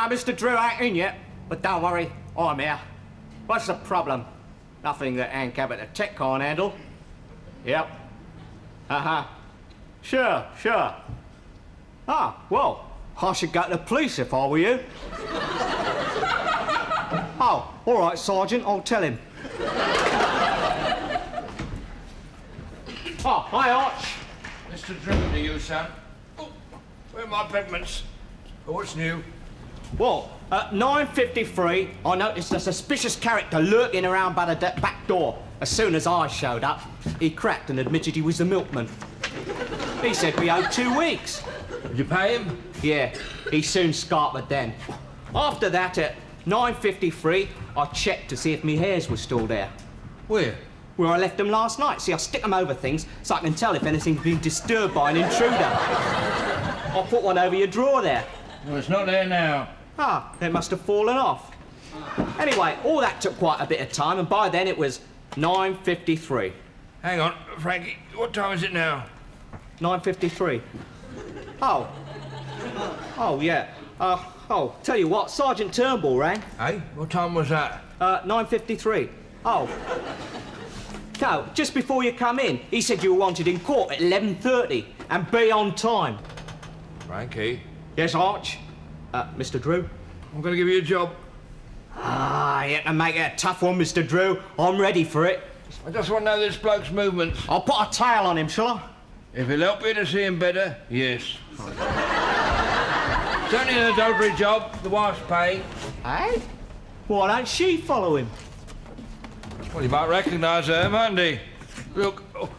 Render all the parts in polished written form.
Mr. Drew ain't in yet, but don't worry, I'm here. What's the problem? Nothing that Frankie Abbott the tech can't handle. Yep. Uh-huh. Sure. Ah, well, I should go to the police if I were you. Oh, all right, Sergeant, I'll tell him. Oh, hi, Arch. Mr. Drew to you, son. Oh, where are my pigments? Oh, what's new? Well, at 9:53, I noticed a suspicious character lurking around by the back door. As soon as I showed up, he cracked and admitted he was the milkman. He said we owed 2 weeks. Did you pay him? Yeah, he soon scarpered then. After that, at 9:53, I checked to see if my hairs were still there. Where? Where I left them last night. See, I stick them over things so I can tell if anything's been disturbed by an intruder. I'll put one over your drawer there. Well, it's not there now. Ah, it must have fallen off. Anyway, all that took quite a bit of time, and by then it was 9:53. Hang on, Frankie. What time is it now? 9:53. Oh. Oh, yeah. Tell you what, Sergeant Turnbull rang. Hey, what time was that? 9:53. Oh. No, just before you come in, he said you were wanted in court at 11:30 and be on time. Frankie? Yes, Arch? Mr. Drew? I'm going to give you a job. Ah, you can make it a tough one, Mr. Drew. I'm ready for it. I just want to know this bloke's movements. I'll put a tail on him, shall I? If it'll help you to see him better, yes. It's only an adultery job. The wife's paying. Eh? Why don't she follow him? Well, you might recognise her, mightn't he? Look, oh,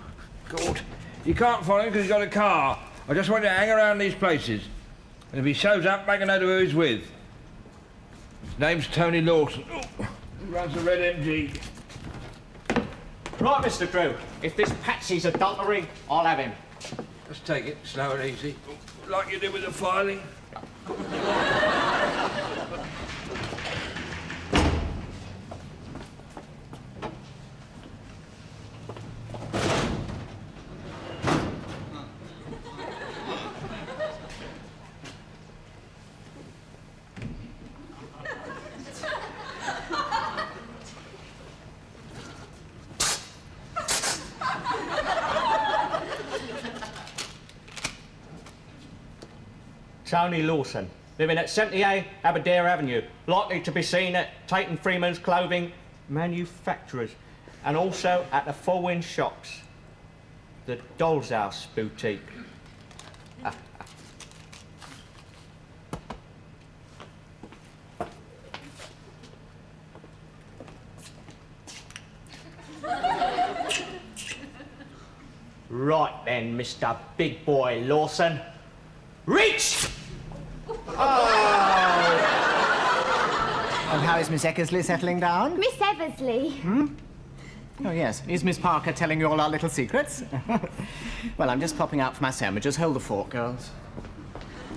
God. You can't follow him because he's got a car. I just want you to hang around these places. And if he shows up, make a note of who he's with. His name's Tony Lawson. Oh, he runs a red MG. Right, Mr. Drew. If this Patsy's adultery, I'll have him. Just take it slow and easy, like you did with the filing. Tony Lawson, living at 78 Aberdare Avenue, likely to be seen at Tate & Freeman's Clothing Manufacturers, and also at the following shops. The Doll's House Boutique. Right then, Mr. Big Boy Lawson. Reach! And how is Miss Eckersley settling down? Miss Eversley. Oh, yes. Is Miss Parker telling you all our little secrets? Well, I'm just popping out for my sandwiches. Hold the fork, girls.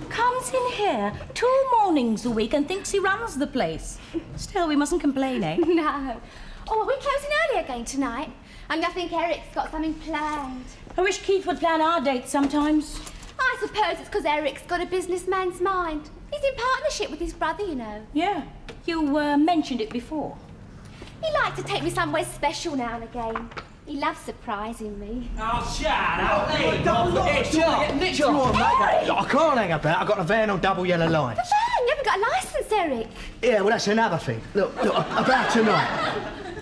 Comes in here 2 mornings a week and thinks he runs the place. Still, we mustn't complain, eh? No. Oh, we're closing early again tonight. And I think Eric's got something planned. I wish Keith would plan our dates sometimes. I suppose it's because Eric's got a businessman's mind. He's in partnership with his brother, you know. Yeah, you mentioned it before. He likes to take me somewhere special now and again. He loves surprising me. Oh, shut up! I can't hang about. I've got a van on double yellow line. The van? You haven't got a licence, Eric. Yeah, well, that's another thing. Look, about tonight.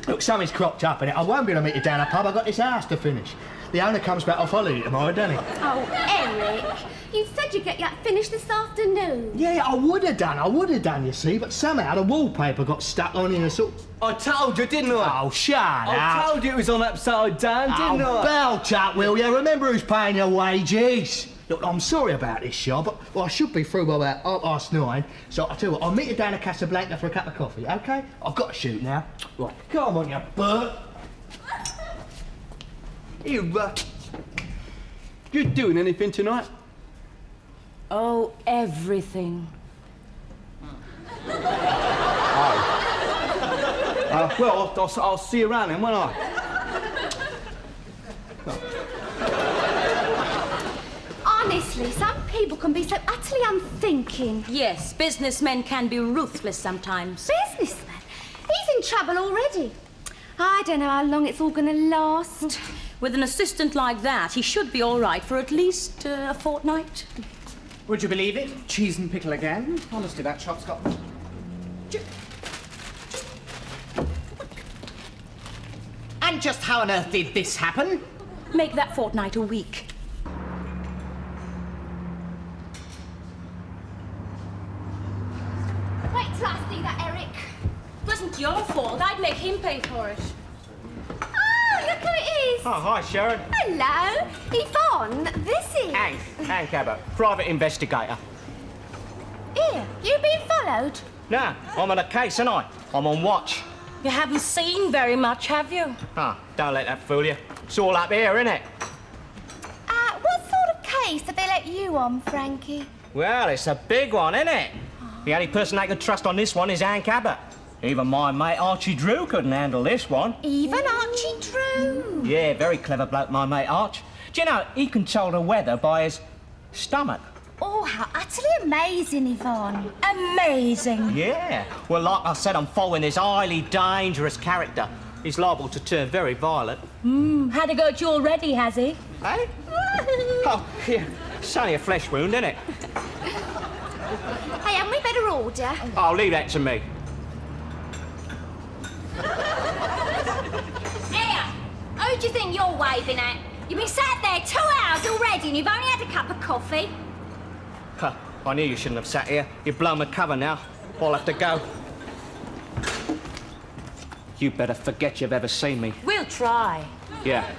Look, something's cropped up in it. I won't be able to meet you down a pub. I've got this house to finish. The owner comes back off holiday tomorrow, doesn't he? Oh, Eric, you said you'd get that finished this afternoon. Yeah, I would have done, you see, but somehow the wallpaper got stuck on in a sort... I told you, didn't I? Oh, shut up. I told you it was on upside down, didn't I? Belt up, will you? Remember who's paying your wages? Look, I'm sorry about this, Shaw, but I should be through by about 9:30, so I'll tell you what, I'll meet you down at Casablanca for a cup of coffee, OK? I've got to shoot now. Right, come on, you bird. You doing anything tonight? Oh, everything. Well, I'll see you around then, won't I? I Honestly, some people can be so utterly unthinking. Yes, businessmen can be ruthless sometimes. Businessman? He's in trouble already. I don't know how long it's all going to last. With an assistant like that, he should be all right for at least a fortnight. Would you believe it? Cheese and pickle again. Honestly, that shop's got... And just how on earth did this happen? Make that fortnight a week. Wait till I see that, Eric. It wasn't your fault. I'd make him pay for it. Oh, look who it is. Oh, hi, Sharon. Hello. Yvonne, this is... Hank Abbott, private investigator. Here, you been followed? No, I'm on a case, ain't I? I'm on watch. You haven't seen very much, have you? Ah, don't let that fool you. It's all up here, innit? What sort of case did they let you on, Frankie? Well, it's a big one, isn't it? The only person they could trust on this one is Hank Abbott. Even my mate Archie Drew couldn't handle this one. Even Archie Drew? Yeah, very clever bloke, my mate Arch. Do you know, he controlled the weather by his stomach. Oh, how utterly amazing, Yvonne. Amazing. Yeah. Well, like I said, I'm following this highly dangerous character. He's liable to turn very violent. Had a go at you already, has he? Eh? Oh, yeah. It's only a flesh wound, isn't it? Hey, haven't we better order? Oh, leave that to me. Here, who do you think you're waving at? You've been sat there 2 hours already and you've only had a cup of coffee. Huh, I knew you shouldn't have sat here. You've blown my cover now. I'll have to go. You better forget you've ever seen me. We'll try. Yeah.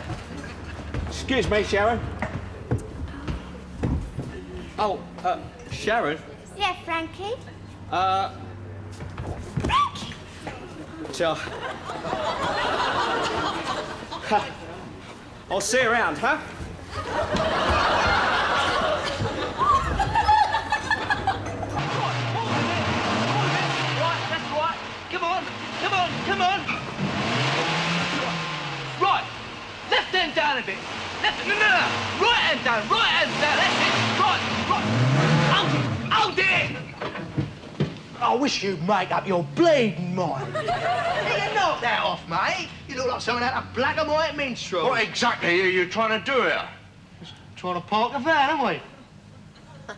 Excuse me, Sharon. Oh, Sharon? Yeah, Frankie? Frankie! So... I'll see you around, huh? Come on. Right. Left hand down a bit. No. Right hand down. That's it. Right. Hold it. I wish you'd make up your bleeding mind. You knock that off, mate. You look like someone out of black and white minstrel. What exactly are you trying to do here? Trying to park a van, aren't we?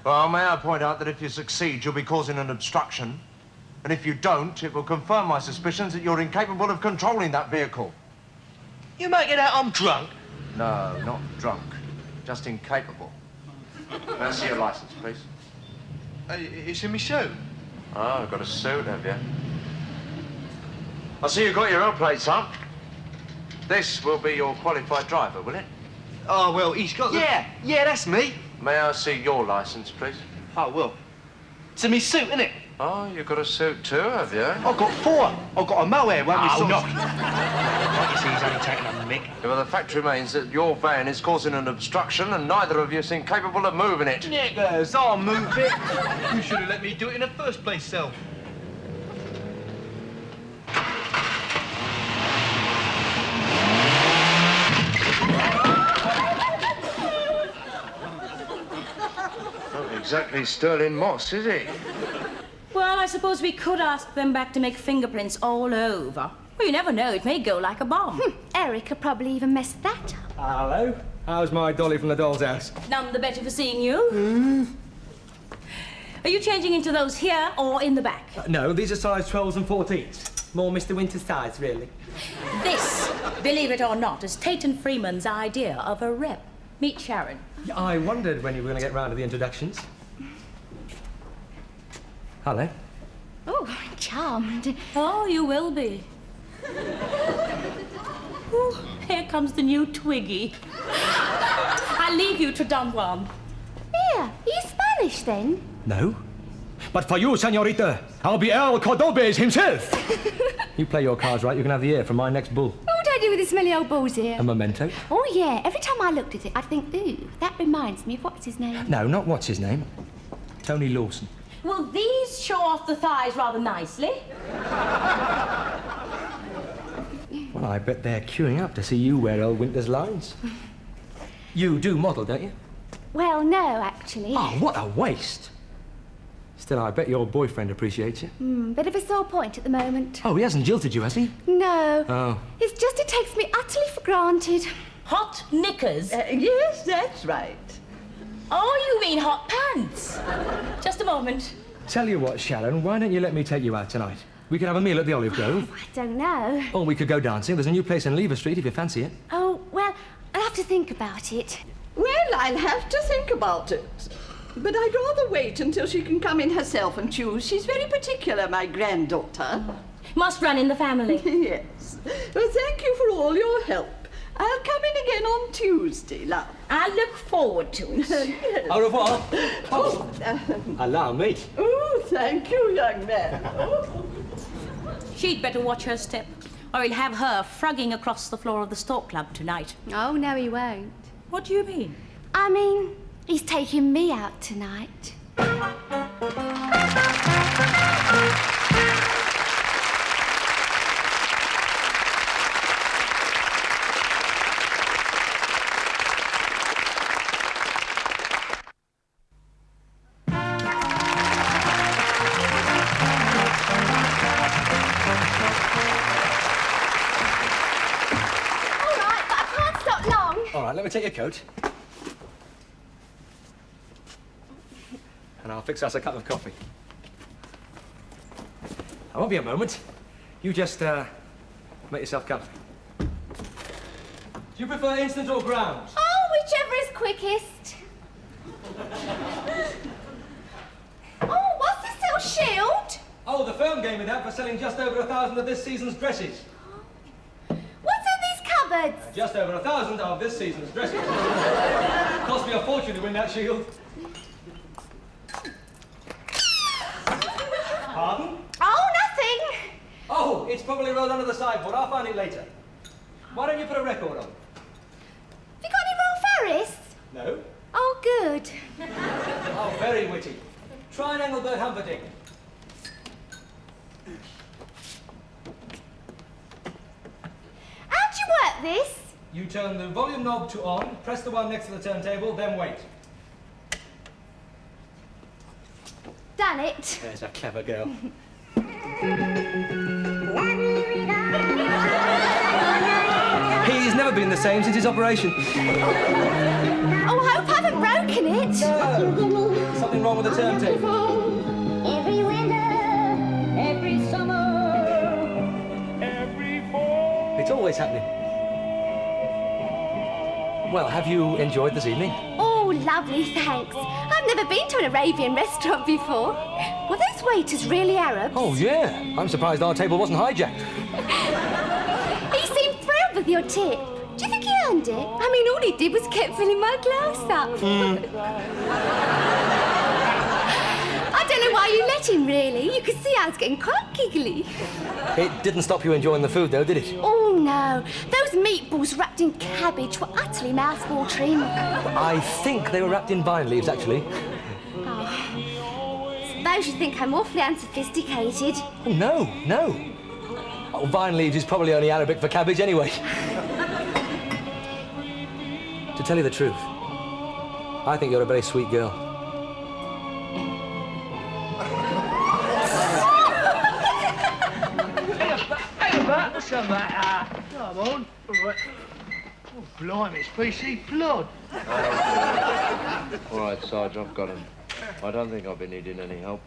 Well, may I point out that if you succeed, you'll be causing an obstruction. And if you don't, it will confirm my suspicions that you're incapable of controlling that vehicle. You make it out I'm drunk? No, not drunk. Just incapable. May I see your license, please? It's in my suit. Oh, got a suit, have you? I see you've got your own plates, son. This will be your qualified driver, will it? Oh, well, he's got the... Yeah, that's me. May I see your license, please? Oh, well, it's in my suit, innit? Oh, you've got a suit too, have you? I've got 4. I've got a mohair, won't Oh, no. Like you see, he's only taking a mick. Yeah, well, the fact remains that your van is causing an obstruction and neither of you seem capable of moving it. Niggers, I'll move it. You should have let me do it in the first place, Sel. Not exactly Sterling Moss, is he? Well, I suppose we could ask them back to make fingerprints all over. Well, you never know. It may go like a bomb. Eric could probably even mess that up. Hello. How's my dolly from the doll's house? None the better for seeing you. Are you changing into those here or in the back? No, these are size 12s and 14s. More Mr. Winter's size, really. This, believe it or not, is Tate & Freeman's idea of a rep. Meet Sharon. I wondered when you were going to get round to the introductions. Hello. Oh, charmed. Oh, you will be. Ooh, here comes the new Twiggy. I'll leave you to Don Juan. Here, are you Spanish then? No. But for you, senorita, I'll be El Cordobes himself. You play your cards right, you can have the ear from my next bull. What would I do with this smelly old balls here? A memento. Oh, yeah. Every time I looked at it, I'd think, ooh, that reminds me of what's his name? No, not what's his name. Tony Lawson. Well, these show off the thighs rather nicely. Well, I bet they're queuing up to see you wear Earl Winter's lines. You do model, don't you? Well, no, actually. Oh, what a waste. Still, I bet your boyfriend appreciates you. Bit of a sore point at the moment. Oh, he hasn't jilted you, has he? No. Oh. It's just he takes me utterly for granted. Hot knickers? Yes, that's right. Oh, you mean hot pants? Just a moment. Tell you what, Sharon, why don't you let me take you out tonight? We could have a meal at the Olive Grove. I don't know. Or we could go dancing. There's a new place in Lever Street if you fancy it. Oh, well, I'll have to think about it. Well, I'll have to think about it. But I'd rather wait until she can come in herself and choose. She's very particular, my granddaughter. Must run in the family. Yes. Well, thank you for all your help. I'll come in again on Tuesday, love. I look forward to it. Yes. Au revoir. Oh, Allow me. oh, thank you, young man. Oh. She'd better watch her step, or he'll have her frogging across the floor of the Stork Club tonight. Oh, no, he won't. What do you mean? I mean, he's taking me out tonight. All right, let me take your coat. And I'll fix us a cup of coffee. I won't be a moment. You just, make yourself comfy. Do you prefer instant or ground? Oh, whichever is quickest. Oh, what's this little shield? Oh, the firm gave me that for selling just over 1,000 of this season's dresses. What's in these cupboards? Just over 1,000 of this season's dresses. Cost me a fortune to win that shield. Pardon? Oh, nothing. Oh, it's probably rolled under the sideboard. I'll find it later. Why don't you put a record on? Have you got any Rolf Harris? No? Oh, good. Oh, very witty. Try an Engelbert Humperdinck. How'd you work this? You turn the volume knob to on, press the one next to the turntable, then wait. Done it. There's a clever girl. He's never been the same since his operation. Oh, I hope I haven't broken it. No. Something wrong with the turntable. Every winter, every summer, Every fall. It's always happening. Well, have you enjoyed this evening? Oh, lovely, thanks. I've never been to an Arabian restaurant before. Were those waiters really Arabs? Oh, yeah. I'm surprised our table wasn't hijacked. He seemed thrilled with your tip. Do you think he earned it? I mean, all he did was keep filling my glass up. I don't know why you let him, really. You could see I was getting quite giggly. It didn't stop you enjoying the food, though, did it? Oh, no. Those meatballs wrapped in cabbage were utterly mouth-watering. I think they were wrapped in vine leaves, actually. Oh. Suppose you think I'm awfully unsophisticated. Oh, no, no. Oh, vine leaves is probably only Arabic for cabbage anyway. To tell you the truth, I think you're a very sweet girl. What's the matter? Come on. All right. Oh, blimey, it's PC blood. All right, Sarge, I've got him. I don't think I'll be needing any help.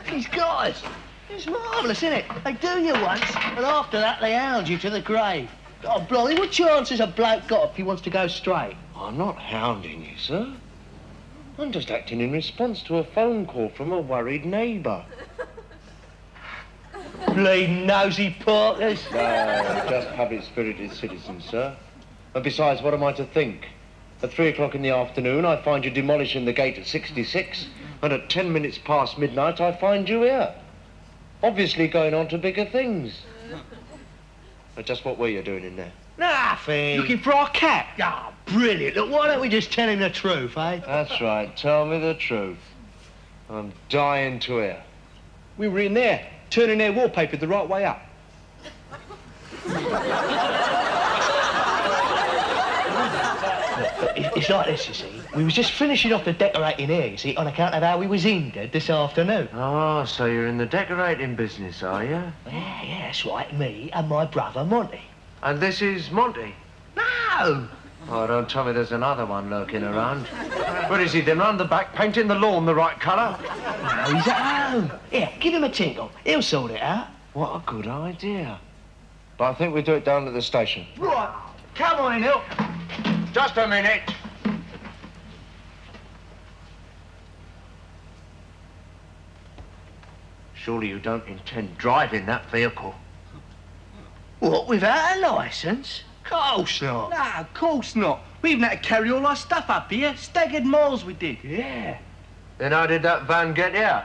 He's got us. It's marvellous, isn't it? They do you once, and after that they hound you to the grave. Oh, blimey, what chance has a bloke got if he wants to go straight? I'm not hounding you, sir. I'm just acting in response to a phone call from a worried neighbour. Bleeding nosy porkers. No, just public-spirited citizens, sir. And besides, what am I to think? At 3 o'clock in the afternoon, I find you demolishing the gate at 66, and at 10 minutes past midnight, I find you here. Obviously going on to bigger things. But just what were you doing in there? Nothing. Looking for our cat. Ah, brilliant. Look, why don't we just tell him the truth, eh? That's right. Tell me the truth. I'm dying to hear. We were in there, turning their wallpaper the right way up. It's like this, you see. We was just finishing off the decorating here, you see, on account of how we was hindered this afternoon. Oh, so you're in the decorating business, are you? Yeah, that's right, me and my brother Monty. And this is Monty? No! Oh, don't tell me there's another one lurking around. Where is he then, round the back, painting the lawn the right colour? No, he's at home. Here, give him a tinkle. He'll sort it out. What a good idea. But I think we do it down at the station. Right, come on in, Hill. Just a minute. Surely you don't intend driving that vehicle? What, without a licence? Course not. Nah, of course not. We even had to carry all our stuff up here. Staggered miles we did. Yeah. Then how did that van get here?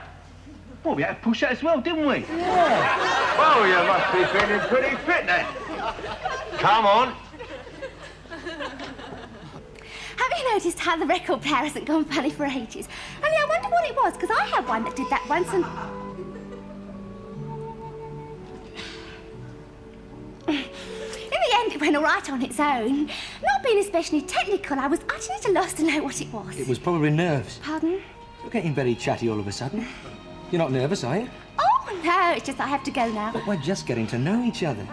Well, we had to push that as well, didn't we? Yeah. Oh, you must be feeling pretty fit then. Come on. Have you noticed how the record player hasn't gone funny for ages? Only I wonder what it was, because I had one that did that once and... In the end, it went all right on its own. Not being especially technical, I was utterly at a loss to know what it was. It was probably nerves. Pardon? You're getting very chatty all of a sudden. You're not nervous, are you? Oh, no, it's just I have to go now. But we're just getting to know each other.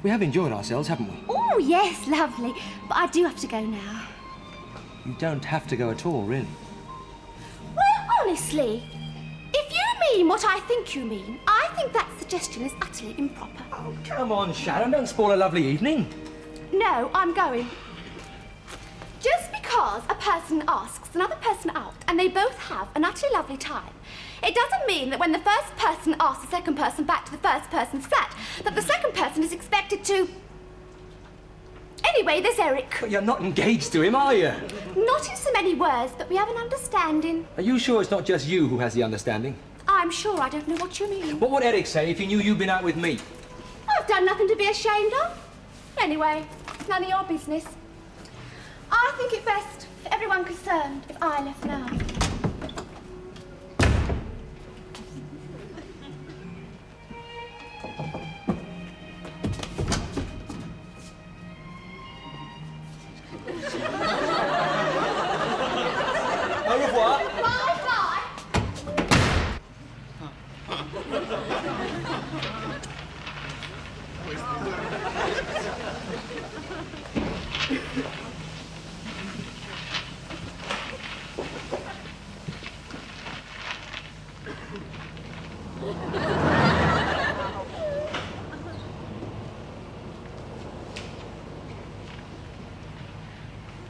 We have enjoyed ourselves, haven't we? Oh, yes, lovely. But I do have to go now. You don't have to go at all, really. Well, honestly, if you mean what I think you mean, I think that suggestion is utterly improper. Oh, come on, Sharon. Don't spoil a lovely evening. No, I'm going. Just because a person asks another person out and they both have an utterly lovely time, it doesn't mean that when the first person asks the second person back to the first person's flat, that the second person is expected to... Anyway, there's Eric. But you're not engaged to him, are you? Not in so many words, but we have an understanding. Are you sure it's not just you who has the understanding? I'm sure I don't know what you mean. What would Eric say if he knew you'd been out with me? I've done nothing to be ashamed of. Anyway, it's none of your business. I think it best for everyone concerned if I left now. Au revoir. Bye-bye.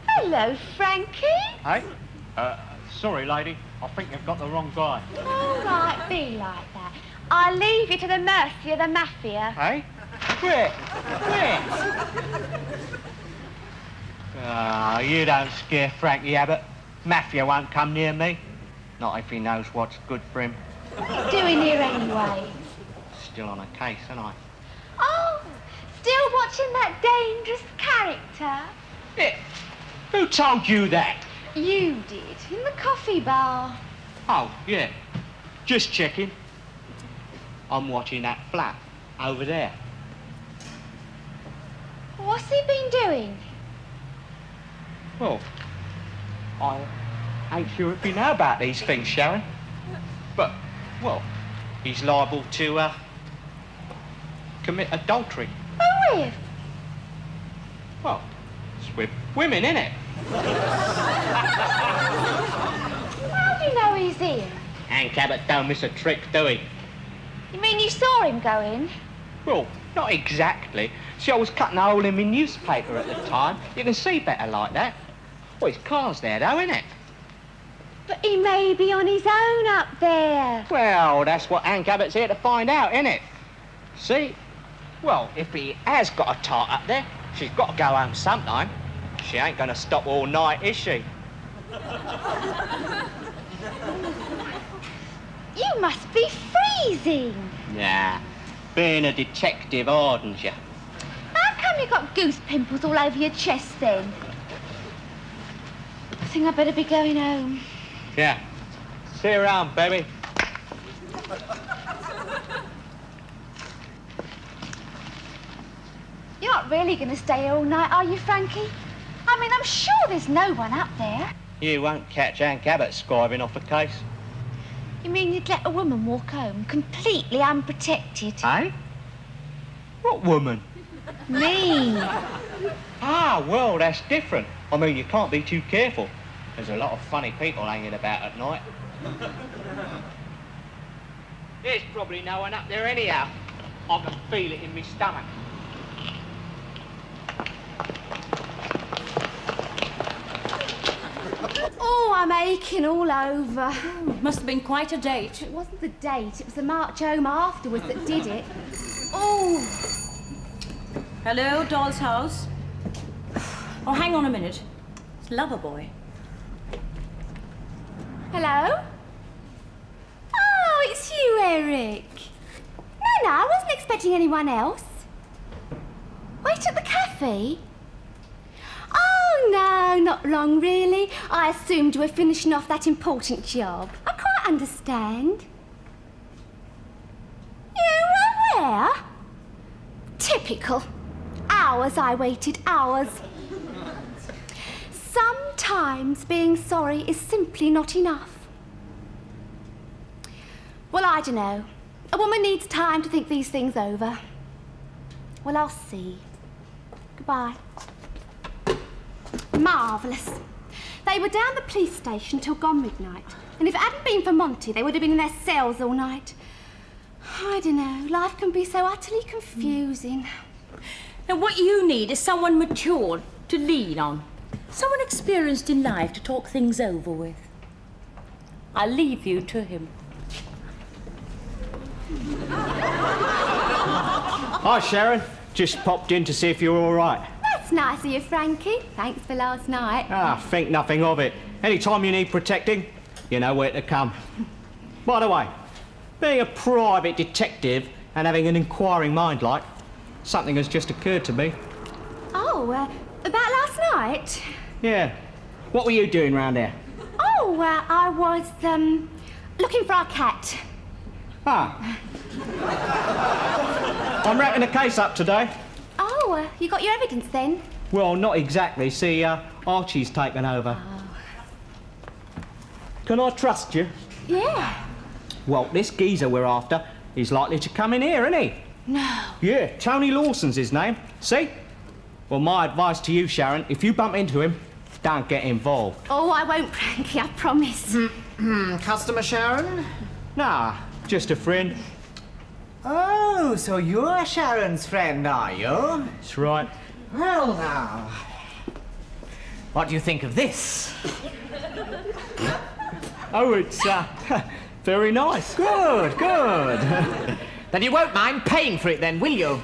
Hello, Frankie. Hey? Sorry, lady. I think you've got the wrong guy. All right, be like that. I'll leave you to the mercy of the mafia. Hey? Where? Ah, you don't scare Frankie Abbott. Mafia won't come near me. Not if he knows what's good for him. What are you doing here anyway? Still on a case, ain't I? Oh, still watching that dangerous character? Yeah. Who told you that? You did, in the coffee bar. Oh, yeah. Just checking. I'm watching that flat over there. What's he been doing? Well, I ain't sure if you know about these things, Sharon. But, well, he's liable to, commit adultery. Who with? Well, it's with women, innit? How do you know he's here? Hank Abbott don't miss a trick, do he? You mean you saw him go in? Well, not exactly. See, I was cutting a hole in my newspaper at the time. You can see better like that. Well, his car's there, though, innit? But he may be on his own up there. Well, that's what Hank Abbott's here to find out, innit? See? Well, if he has got a tart up there, she's got to go home sometime. She ain't gonna stop all night, is she? You must be freezing. Nah, being a detective hardens you. How come you got goose pimples all over your chest then? I think I'd better be going home. Yeah. See you around, baby. You're not really going to stay here all night, are you, Frankie? I I mean, I'm sure there's no one up there. You won't catch Aunt Abbott scribing off a case. You mean you'd let a woman walk home completely unprotected? Eh? What woman? Me. Ah, well, that's different. I mean, you can't be too careful. There's a lot of funny people hanging about at night. There's probably no one up there anyhow. I can feel it in my stomach. Oh, I'm aching all over. Must have been quite a date. It wasn't the date, it was the march home afterwards that did it. Oh. Hello, doll's house. Oh, hang on a minute. It's Loverboy. Hello? Oh, it's you, Eric. No, I wasn't expecting anyone else. Wait at the cafe? Oh, no, not long, really. I assumed you were finishing off that important job. I quite understand. You were where? Typical. Hours I waited, hours. Sometimes being sorry is simply not enough. Well, I don't know. A woman needs time to think these things over. Well, I'll see. Goodbye. Marvellous. They were down the police station till gone midnight. And if it hadn't been for Monty, they would have been in their cells all night. I don't know. Life can be so utterly confusing. Now, what you need is someone mature to lean on. Someone experienced in life to talk things over with. I'll leave you to him. Hi, Sharon. Just popped in to see if you're all right. That's nice of you, Frankie. Thanks for last night. Ah, think nothing of it. Any time you need protecting, you know where to come. By the way, being a private detective and having an inquiring mind like, something has just occurred to me. Oh, about last night? Yeah. What were you doing round there? Oh, I was, looking for our cat. Ah. I'm wrapping a case up today. Oh, you got your evidence then? Well, not exactly. See, Archie's taken over. Oh. Can I trust you? Yeah. Well, this geezer we're after is likely to come in here, isn't he? No. Yeah, Tony Lawson's his name. See? Well, my advice to you, Sharon, if you bump into him, don't get involved. Oh, I won't, Frankie, I promise. Customer Sharon? Nah, just a friend. Oh, so you're Sharon's friend, are you? That's right. Well, now, what do you think of this? Oh, it's, very nice. Good, good. Then you won't mind paying for it then, will you?